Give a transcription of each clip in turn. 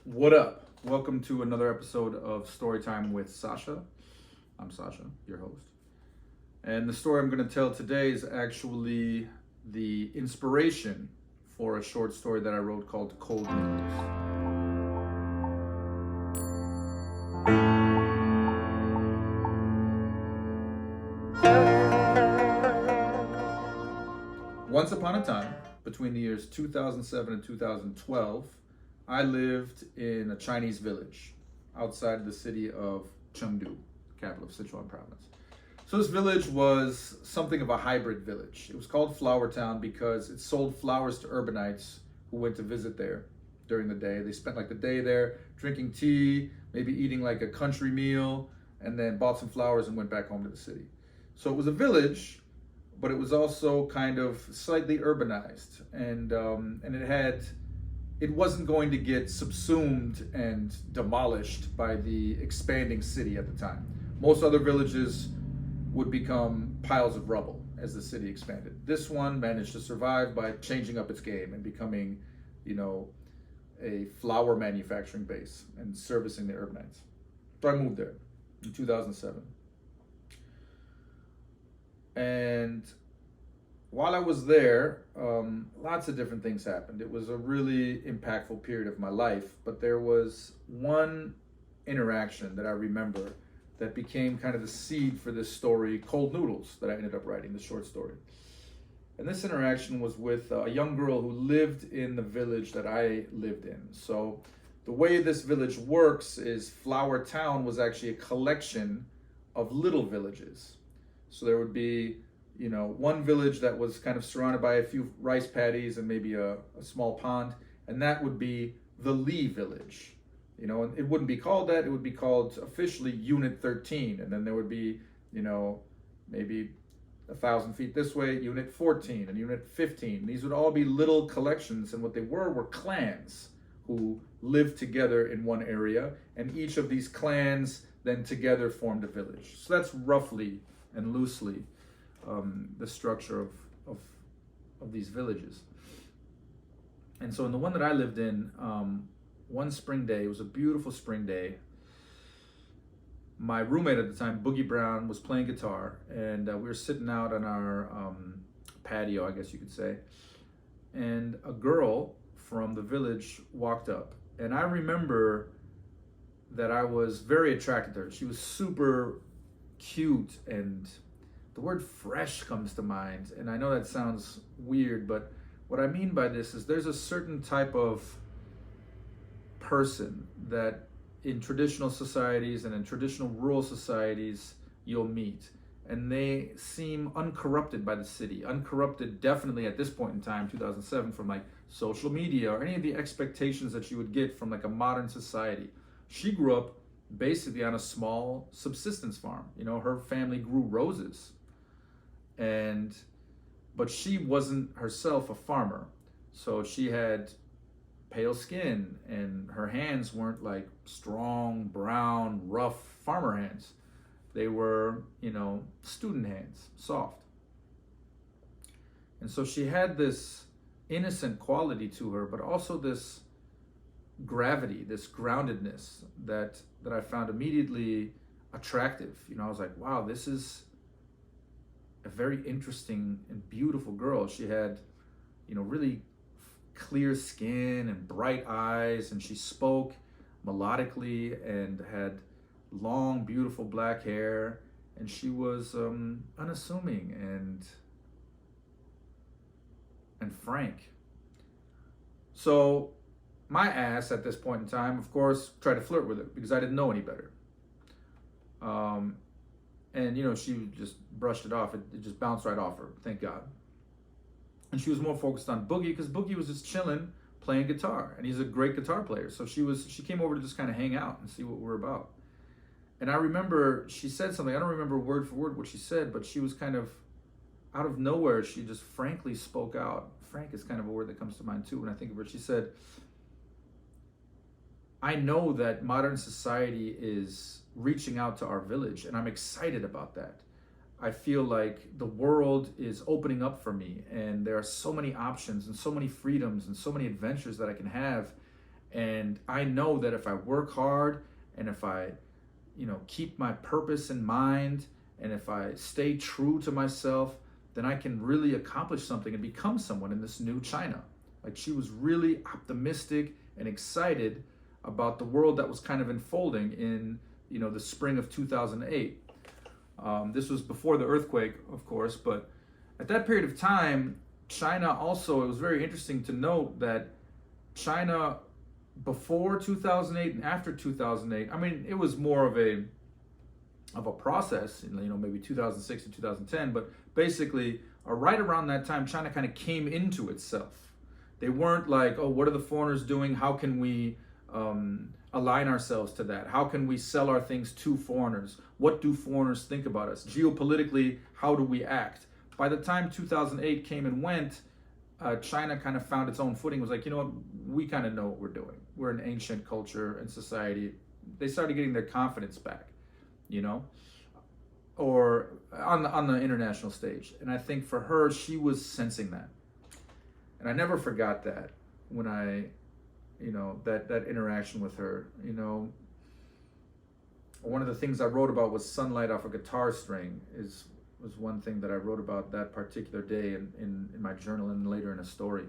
What up? Welcome to another episode of Storytime with Sascha. I'm Sascha, your host. And the story I'm going to tell today is actually the inspiration for a short story that I wrote called Cold Noodles. Once upon a time, between the years 2007 and 2012, I lived in a Chinese village outside of the city of Chengdu, capital of Sichuan province. So this village was something of a hybrid village. It was called Flower Town because it sold flowers to urbanites who went to visit there during the day. They spent like the day there drinking tea, maybe eating like a country meal, and then bought some flowers and went back home to the city. So it was a village, but it was also kind of slightly urbanized, and it wasn't going to get subsumed and demolished by the expanding city at the time. Most other villages would become piles of rubble as the city expanded. This one managed to survive by changing up its game and becoming, a flower manufacturing base and servicing the urbanites. So I moved there in 2007. And while I was there, lots of different things happened. It was a really impactful period of my life, but there was one interaction that I remember that became kind of the seed for this story, Cold Noodles, that I ended up writing, the short story. And this interaction was with a young girl who lived in the village that I lived in. So the way this village works is Flower Town was actually a collection of little villages. So there would be, one village that was kind of surrounded by a few rice paddies and maybe a small pond, and that would be the Lee village. And it wouldn't be called that, it would be called officially Unit 13, and then there would be, maybe 1,000 feet this way, Unit 14 and Unit 15. These would all be little collections, and what they were clans who lived together in one area, and each of these clans then together formed a village. So that's roughly and loosely the structure of these villages. And so in the one that I lived in, one spring day, it was a beautiful spring day, my roommate at the time, Boogie Brown, was playing guitar, and we were sitting out on our patio, I guess you could say, and a girl from the village walked up. And I remember that I was very attracted to her. She was super cute, and the word fresh comes to mind. And I know that sounds weird, but what I mean by this is there's a certain type of person that in traditional societies and in traditional rural societies you'll meet, and they seem uncorrupted by the city, uncorrupted definitely at this point in time, 2007, from like social media or any of the expectations that you would get from like a modern society. She grew up basically on a small subsistence farm. Her family grew roses, but she wasn't herself a farmer. So she had pale skin, and her hands weren't like strong, brown, rough farmer hands. They were, student hands, soft. And so she had this innocent quality to her, but also this gravity, this groundedness that I found immediately attractive. I was like, wow, this is a very interesting and beautiful girl. She had, really clear skin and bright eyes, and she spoke melodically and had long, beautiful black hair, and she was unassuming and frank. So my ass at this point in time, of course, tried to flirt with her because I didn't know any better. And she just brushed it off. It just bounced right off her, thank God. And she was more focused on Boogie because Boogie was just chilling, playing guitar, and he's a great guitar player. So she came over to just kind of hang out and see what we're about. And I remember she said something. I don't remember word for word what she said, but she was kind of out of nowhere. She just frankly spoke out. Frank is kind of a word that comes to mind too when I think of her. She said, I know that modern society is reaching out to our village, and I'm excited about that. I feel like the world is opening up for me, and there are so many options and so many freedoms and so many adventures that I can have. And I know that if I work hard and if I, keep my purpose in mind and if I stay true to myself, then I can really accomplish something and become someone in this new China. Like, she was really optimistic and excited about the world that was kind of unfolding in, the spring of 2008. This was before the earthquake, of course, but at that period of time, China also, it was very interesting to note that China before 2008 and after 2008, I mean, it was more of a process, maybe 2006 to 2010, but basically, right around that time, China kind of came into itself. They weren't like, oh, what are the foreigners doing? How can we align ourselves to that? How can we sell our things to foreigners? What do foreigners think about us? Geopolitically, how do we act? By the time 2008 came and went, China kind of found its own footing. It was like, we kind of know what we're doing. We're an ancient culture and society. They started getting their confidence back, or on the international stage. And I think for her, she was sensing that. And I never forgot that when I, that interaction with her. One of the things I wrote about was sunlight off a guitar string was one thing that I wrote about that particular day in my journal and later in a story.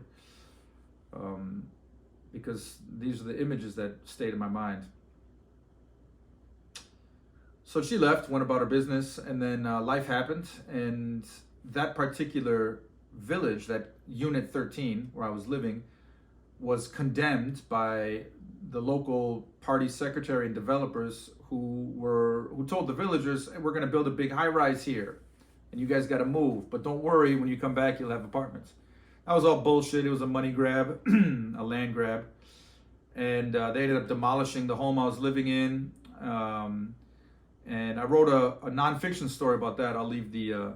Because these are the images that stayed in my mind. So she left, went about her business, and then life happened, and that particular village, that Unit 13, where I was living, was condemned by the local party secretary and developers who told the villagers, hey, we're going to build a big high-rise here, and you guys got to move, but don't worry, when you come back, you'll have apartments. That was all bullshit. It was a money grab, a land grab, and they ended up demolishing the home I was living in. And I wrote a nonfiction story about that. I'll leave the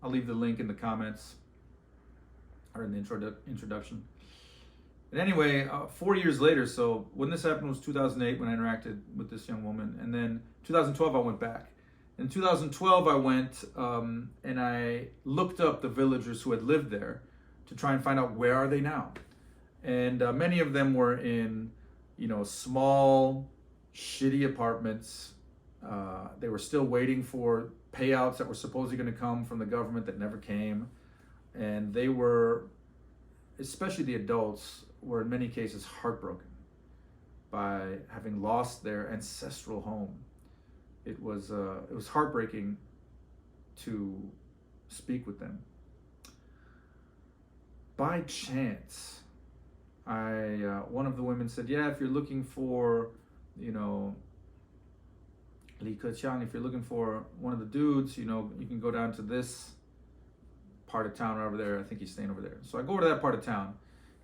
link in the comments or in the introduction. And anyway, 4 years later, so when this happened was 2008 when I interacted with this young woman, and then 2012 I went back. In 2012 I went and I looked up the villagers who had lived there to try and find out where are they now. And many of them were in, small, shitty apartments. They were still waiting for payouts that were supposedly going to come from the government that never came. And they were, especially the adults, were in many cases heartbroken by having lost their ancestral home. It was heartbreaking to speak with them. By chance, one of the women said, yeah, if you're looking for, Li Keqiang, if you're looking for one of the dudes, you can go down to this part of town over there. I think he's staying over there. So I go to that part of town.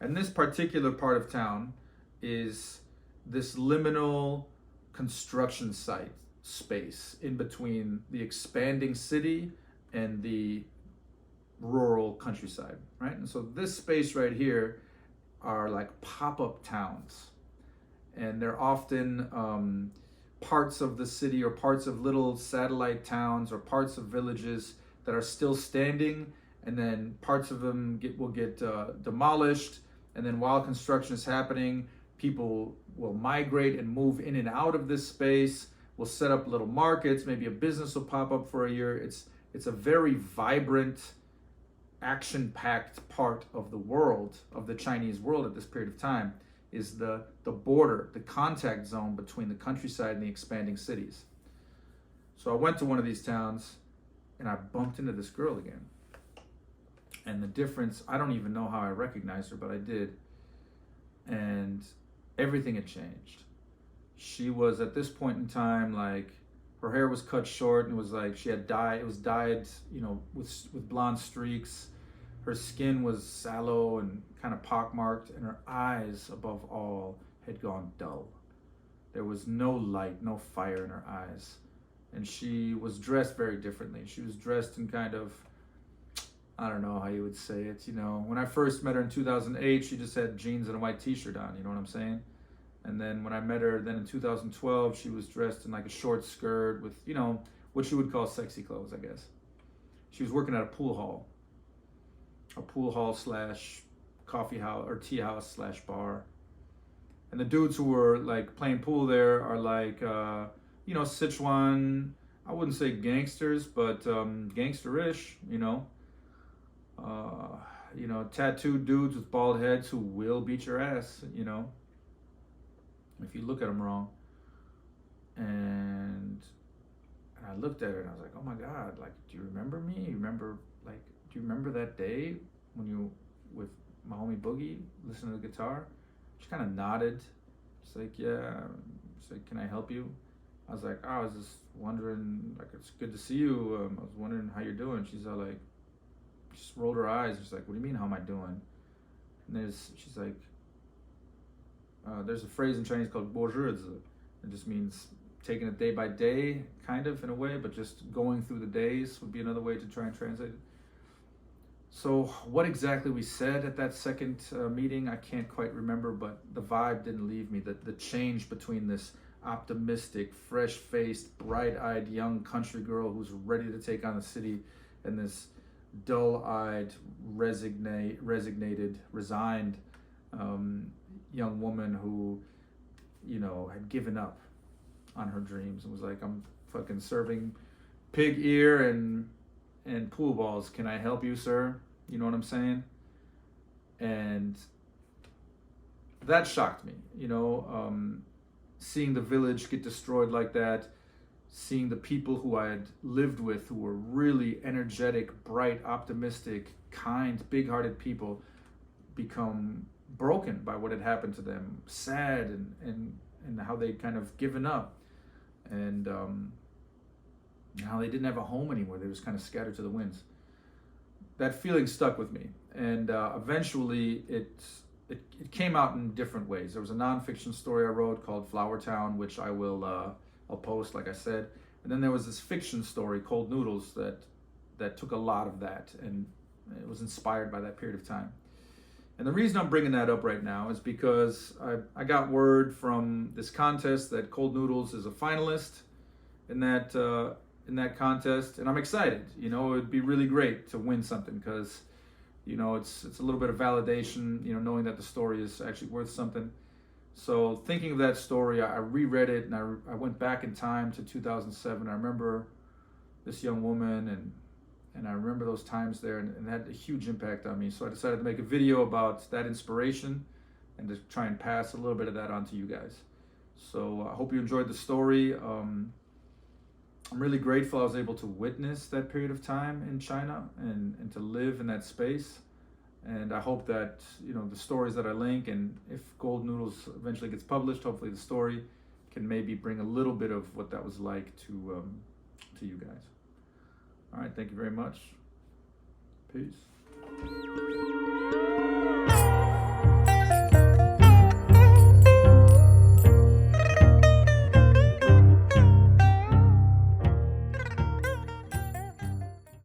And this particular part of town is this liminal construction site space in between the expanding city and the rural countryside, right? And so this space right here are like pop-up towns. And they're often parts of the city or parts of little satellite towns or parts of villages that are still standing, and then parts of them will get demolished, and then while construction is happening, people will migrate and move in and out of this space. We'll set up little markets, maybe a business will pop up for a year. It's a very vibrant, action-packed part of the world, of the Chinese world at this period of time, is the border, the contact zone between the countryside and the expanding cities. So I went to one of these towns and I bumped into this girl again. And the difference, I don't even know how I recognized her, but I did. And everything had changed. She was, at this point in time, like, her hair was cut short and it was like she had dyed, it was dyed, with blonde streaks. Her skin was sallow and kind of pockmarked, and her eyes, above all, had gone dull. There was no light, no fire in her eyes. And she was dressed very differently. She was dressed in kind of, I don't know how you would say it, when I first met her in 2008, she just had jeans and a white t-shirt on, you know what I'm saying? And then when I met her then in 2012, she was dressed in like a short skirt with, what you would call sexy clothes, I guess. She was working at a pool hall / coffee house or tea house / bar. And the dudes who were like playing pool there are like, Sichuan, I wouldn't say gangsters, but gangsterish, tattooed dudes with bald heads who will beat your ass, if you look at them wrong. And I looked at her and I was like, oh my God, like, do you remember me? Do you remember that day when you, with my homie Boogie, listening to the guitar? She kind of nodded. She's like, yeah. She's like, can I help you? I was like, oh, I was just wondering, like, it's good to see you. I was wondering how you're doing. She's all like, she just rolled her eyes. She's like, what do you mean, how am I doing? And she's like, there's a phrase in Chinese called 过日子. It just means taking it day by day, kind of, in a way, but just going through the days would be another way to try and translate it. So what exactly we said at that second meeting, I can't quite remember, but the vibe didn't leave me. The change between this optimistic, fresh-faced, bright-eyed young country girl who's ready to take on the city and this dull-eyed, resigned young woman who, had given up on her dreams and was like, I'm fucking serving pig ear and pool balls. Can I help you, sir? You know what I'm saying? And that shocked me, seeing the village get destroyed like that, seeing the people who I had lived with who were really energetic, bright, optimistic, kind, big-hearted people become broken by what had happened to them, sad and how they'd kind of given up, and how they didn't have a home anymore. They was kind of scattered to the winds. That feeling stuck with me, and eventually it came out in different ways. There was a nonfiction story I wrote called Flower Town, which I'll post, like I said, and then there was this fiction story called Noodles that took a lot of that, and it was inspired by that period of time. And the reason I'm bringing that up right now is because I got word from this contest that Cold Noodles is a finalist in that contest, and I'm excited. It would be really great to win something because, it's a little bit of validation, knowing that the story is actually worth something. So thinking of that story, I reread it and I went back in time to 2007. I remember this young woman and I remember those times there, and it had a huge impact on me. So I decided to make a video about that inspiration and to try and pass a little bit of that on to you guys. So I hope you enjoyed the story. I'm really grateful I was able to witness that period of time in China and to live in that space. And I hope that, the stories that I link, and if Gold Noodles eventually gets published, hopefully the story can maybe bring a little bit of what that was like to you guys. All right, thank you very much. Peace.